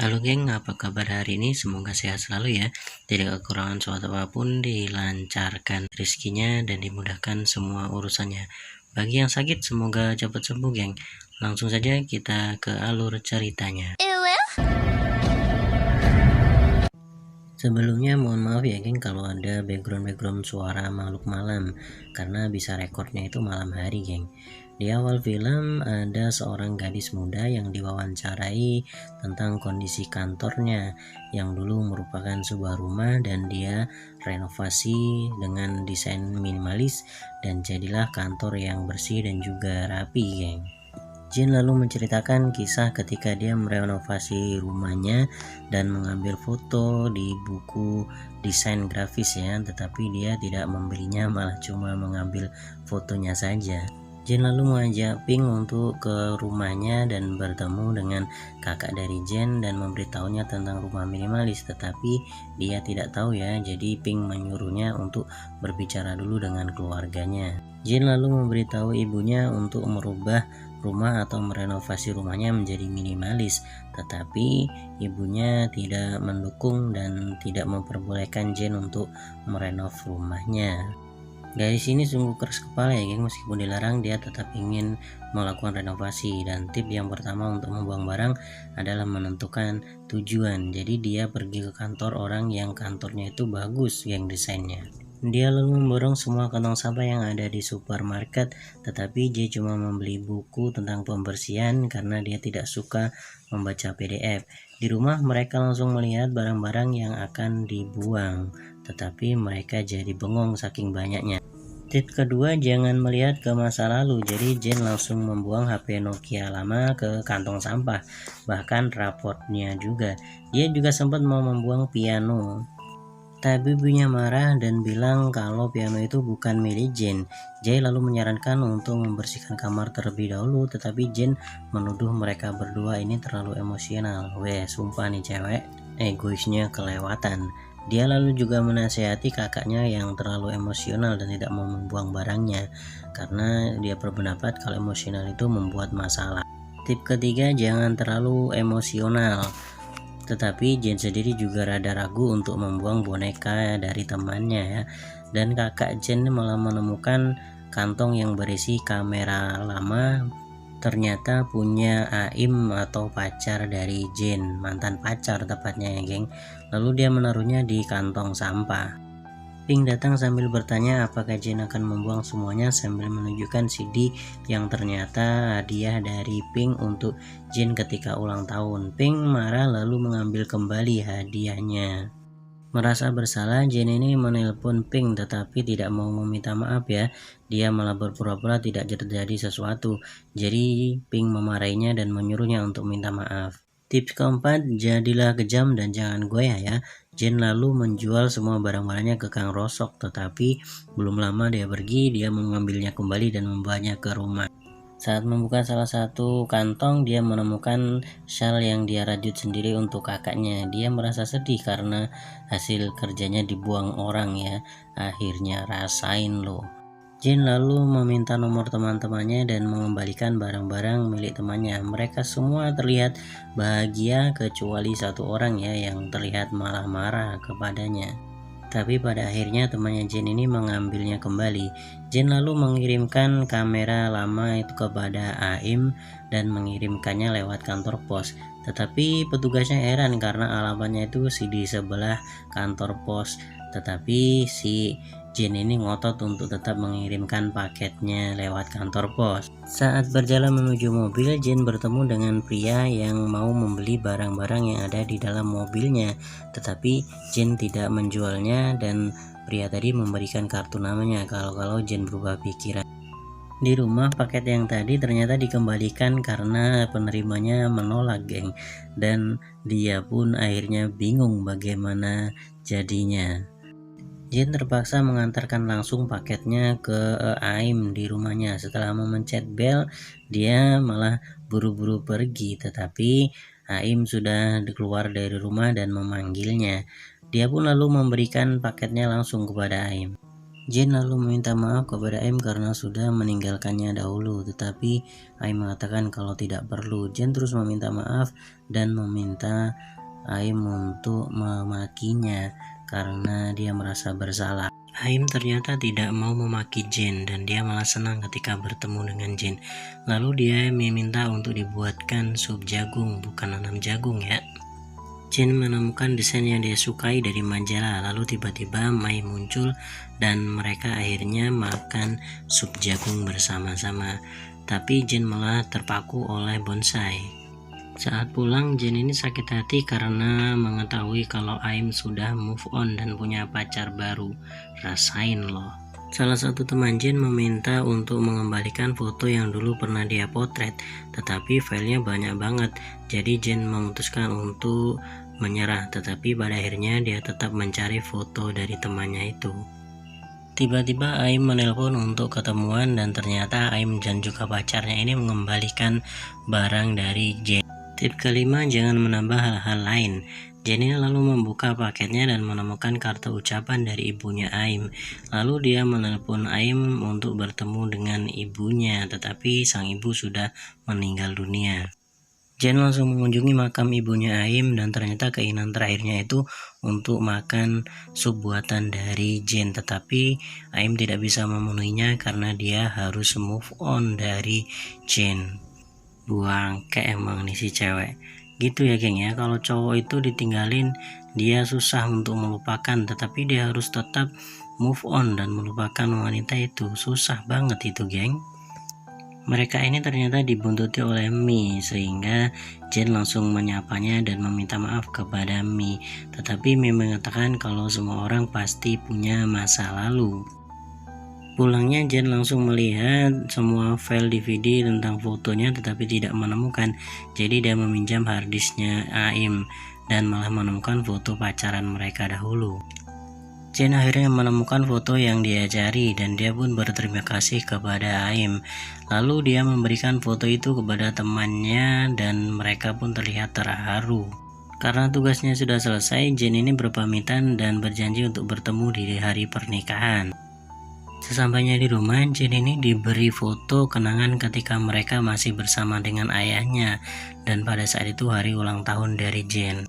Halo geng, apa kabar hari ini? Semoga sehat selalu ya. Tidak kekurangan suatu apapun, dilancarkan rezekinya dan dimudahkan semua urusannya. Bagi yang sakit, semoga cepat sembuh geng. Langsung saja kita ke alur ceritanya. Sebelumnya mohon maaf ya geng kalau ada background suara makhluk malam, karena bisa rekornya itu malam hari geng. Di awal film ada seorang gadis muda yang diwawancarai tentang kondisi kantornya yang dulu merupakan sebuah rumah dan dia renovasi dengan desain minimalis dan jadilah kantor yang bersih dan juga rapi geng. Jin lalu menceritakan kisah ketika dia merenovasi rumahnya dan mengambil foto di buku desain grafis ya, tetapi dia tidak membelinya, malah cuma mengambil fotonya saja. Jin lalu mengajak Pink untuk ke rumahnya dan bertemu dengan kakak dari Jin dan memberitahunya tentang rumah minimalis, tetapi dia tidak tahu ya, jadi Pink menyuruhnya untuk berbicara dulu dengan keluarganya. Jin lalu memberitahu ibunya untuk merubah rumah atau merenovasi rumahnya menjadi minimalis, tetapi ibunya tidak mendukung dan tidak memperbolehkan Jin untuk merenov rumahnya. Gadis ini sungguh keras kepala ya geng, meskipun dilarang dia tetap ingin melakukan renovasi. Dan tip yang pertama untuk membuang barang adalah menentukan tujuan. Jadi dia pergi ke kantor orang yang kantornya itu bagus yang desainnya. Dia lalu memborong semua kantong sampah yang ada di supermarket, tetapi dia cuma membeli buku tentang pembersihan karena dia tidak suka membaca PDF. Di rumah mereka langsung melihat barang-barang yang akan dibuang, tetapi mereka jadi bengong saking banyaknya. Tip kedua, jangan melihat ke masa lalu. Jadi Jen langsung membuang HP Nokia lama ke kantong sampah, bahkan raportnya juga. Dia juga sempat mau membuang piano, tapi ibunya marah dan bilang kalau piano itu bukan milik Jen. Jay lalu menyarankan untuk membersihkan kamar terlebih dahulu, tetapi Jen menuduh mereka berdua ini terlalu emosional. Weh, sumpah nih cewek, egoisnya kelewatan. Dia lalu juga menasihati kakaknya yang terlalu emosional dan tidak mau membuang barangnya, karena dia berpendapat kalau emosional itu membuat masalah. Tip ketiga, jangan terlalu emosional. Tetapi Jen sendiri juga rada ragu untuk membuang boneka dari temannya ya. Dan kakak Jen malah menemukan kantong yang berisi kamera lama, ternyata punya Aim atau pacar dari Jen, mantan pacar tepatnya ya geng. Lalu dia menaruhnya di kantong sampah. Pink datang sambil bertanya apakah Jen akan membuang semuanya sambil menunjukkan CD yang ternyata hadiah dari Pink untuk Jen ketika ulang tahun. Pink marah lalu mengambil kembali hadiahnya. Merasa bersalah, Jen ini menelpon Pink tetapi tidak mau meminta maaf ya. Dia malah berpura-pura tidak terjadi sesuatu. Jadi Pink memarahinya dan menyuruhnya untuk minta maaf. Tips keempat, jadilah kejam dan jangan goyah ya. Jen lalu menjual semua barang-barangnya ke Kang Rosok, tetapi belum lama dia pergi, dia mengambilnya kembali dan membawanya ke rumah. Saat membuka salah satu kantong, dia menemukan shawl yang dia rajut sendiri untuk kakaknya. Dia merasa sedih karena hasil kerjanya dibuang orang ya. Akhirnya rasain loh. Jin lalu meminta nomor teman-temannya dan mengembalikan barang-barang milik temannya. Mereka semua terlihat bahagia kecuali satu orang ya yang terlihat malah marah kepadanya. Tapi pada akhirnya temannya Jin ini mengambilnya kembali. Jin lalu mengirimkan kamera lama itu kepada Aim dan mengirimkannya lewat kantor pos. Tetapi petugasnya heran karena alamatnya itu di sebelah kantor pos. Tetapi si Jin ini ngotot untuk tetap mengirimkan paketnya lewat kantor pos. Saat berjalan menuju mobil, Jin bertemu dengan pria yang mau membeli barang-barang yang ada di dalam mobilnya. Tetapi Jin tidak menjualnya dan pria tadi memberikan kartu namanya kalau Jin berubah pikiran. Di rumah, paket yang tadi ternyata dikembalikan karena penerimanya menolak geng. Dan dia pun akhirnya bingung bagaimana jadinya. Jin terpaksa mengantarkan langsung paketnya ke Aim di rumahnya. Setelah memencet bel, dia malah buru-buru pergi, tetapi Aim sudah keluar dari rumah dan memanggilnya. Dia pun lalu memberikan paketnya langsung kepada Aim. Jin lalu meminta maaf kepada Aim karena sudah meninggalkannya dahulu, tetapi Aim mengatakan kalau tidak perlu. Jin terus meminta maaf dan meminta Aim untuk memakinya karena dia merasa bersalah. Aim ternyata tidak mau memaki Jin dan dia malah senang ketika bertemu dengan Jin. Lalu dia meminta untuk dibuatkan sup jagung, bukan nanam jagung ya. Jin menemukan desain yang dia sukai dari majalah, lalu tiba-tiba Mai muncul dan mereka akhirnya makan sup jagung bersama-sama. Tapi Jin malah terpaku oleh bonsai. Saat pulang, Jin ini sakit hati karena mengetahui kalau Aim sudah move on dan punya pacar baru. Rasain loh. Salah satu teman Jin meminta untuk mengembalikan foto yang dulu pernah dia potret, tetapi filenya banyak banget. Jadi Jin memutuskan untuk menyerah, tetapi pada akhirnya dia tetap mencari foto dari temannya itu. Tiba-tiba Aim menelpon untuk ketemuan dan ternyata Aim dan juga pacarnya ini mengembalikan barang dari Jin. Tip kelima, jangan menambah hal-hal lain. Jenny lalu membuka paketnya dan menemukan kartu ucapan dari ibunya Aim. Lalu dia menelpon Aim untuk bertemu dengan ibunya, tetapi sang ibu sudah meninggal dunia. Jen langsung mengunjungi makam ibunya Aim dan ternyata keinginan terakhirnya itu untuk makan sup buatan dari Jen, tetapi Aim tidak bisa memenuhinya karena dia harus move on dari Jen. Buang kayak emang nih si cewek. Gitu ya geng ya, kalau cowok itu ditinggalin dia susah untuk melupakan, tetapi dia harus tetap move on dan melupakan wanita itu. Susah banget itu geng. Mereka ini ternyata dibuntuti oleh Mi, sehingga Jen langsung menyapanya dan meminta maaf kepada Mi. Tetapi Mi mengatakan kalau semua orang pasti punya masa lalu. Pulangnya Jen langsung melihat semua file DVD tentang fotonya tetapi tidak menemukan. Jadi dia meminjam harddisknya Aim dan malah menemukan foto pacaran mereka dahulu. Jen akhirnya menemukan foto yang dia cari dan dia pun berterima kasih kepada Aim. Lalu dia memberikan foto itu kepada temannya dan mereka pun terlihat terharu. Karena tugasnya sudah selesai, Jen ini berpamitan dan berjanji untuk bertemu di hari pernikahan. Sesampainya di rumah, Jen ini diberi foto kenangan ketika mereka masih bersama dengan ayahnya dan pada saat itu hari ulang tahun dari Jen.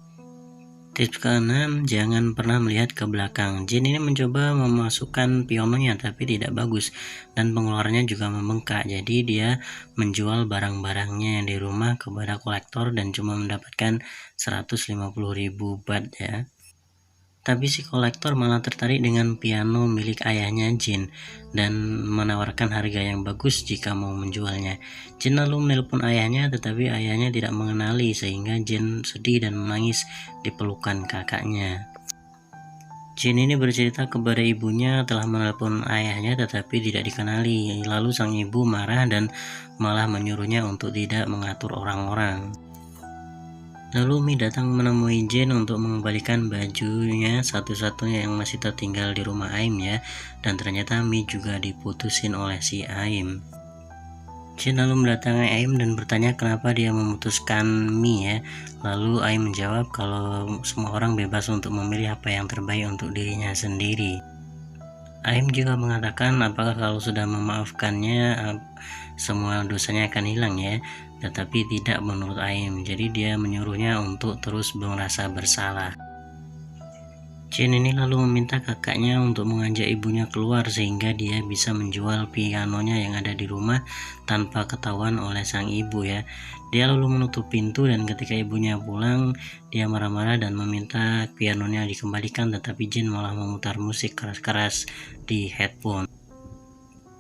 Tips ke-6, jangan pernah melihat ke belakang. Jen ini mencoba memasukkan pianonya tapi tidak bagus dan pengeluarannya juga membengkak. Jadi dia menjual barang-barangnya yang di rumah kepada kolektor dan cuma mendapatkan 150.000 baht ya. Tapi si kolektor malah tertarik dengan piano milik ayahnya Jin dan menawarkan harga yang bagus jika mau menjualnya. Jin lalu menelpon ayahnya tetapi ayahnya tidak mengenali sehingga Jin sedih dan menangis di pelukan kakaknya. Jin ini bercerita kepada ibunya telah menelpon ayahnya tetapi tidak dikenali. Lalu sang ibu marah dan malah menyuruhnya untuk tidak mengatur orang-orang. Lalu Mi datang menemui Jen untuk mengembalikan bajunya satu-satunya yang masih tertinggal di rumah Aim ya. Dan ternyata Mi juga diputusin oleh si Aim. Jen lalu mendatangi Aim dan bertanya kenapa dia memutuskan Mi ya. Lalu Aim menjawab kalau semua orang bebas untuk memilih apa yang terbaik untuk dirinya sendiri. Aim juga mengatakan apakah kalau sudah memaafkannya semua dosanya akan hilang ya, tetapi tidak menurut Aim. Jadi dia menyuruhnya untuk terus merasa bersalah. Jen ini lalu meminta kakaknya untuk mengajak ibunya keluar sehingga dia bisa menjual pianonya yang ada di rumah tanpa ketahuan oleh sang ibu ya. Dia lalu menutup pintu dan ketika ibunya pulang dia marah-marah dan meminta pianonya dikembalikan, tetapi Jen malah memutar musik keras-keras di headphone.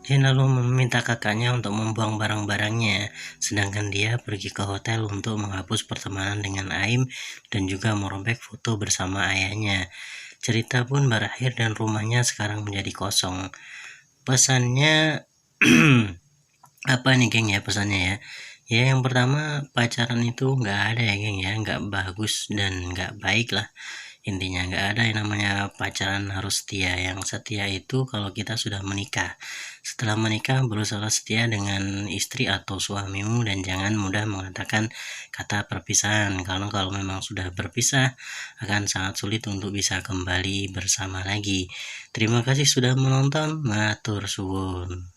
Jen lalu meminta kakaknya untuk membuang barang-barangnya, sedangkan dia pergi ke hotel untuk menghapus pertemanan dengan Aim dan juga merobek foto bersama ayahnya. Cerita pun berakhir dan rumahnya sekarang menjadi kosong. Pesannya apa nih geng ya pesannya ya? Ya yang pertama pacaran itu nggak ada ya geng ya, nggak bagus dan nggak baik lah. Intinya nggak ada yang namanya pacaran harus setia. Yang setia itu kalau kita sudah menikah. Setelah menikah berusaha setia dengan istri atau suamimu dan jangan mudah mengatakan kata perpisahan. Kalau memang sudah berpisah akan sangat sulit untuk bisa kembali bersama lagi. Terima kasih sudah menonton. Matur suwun.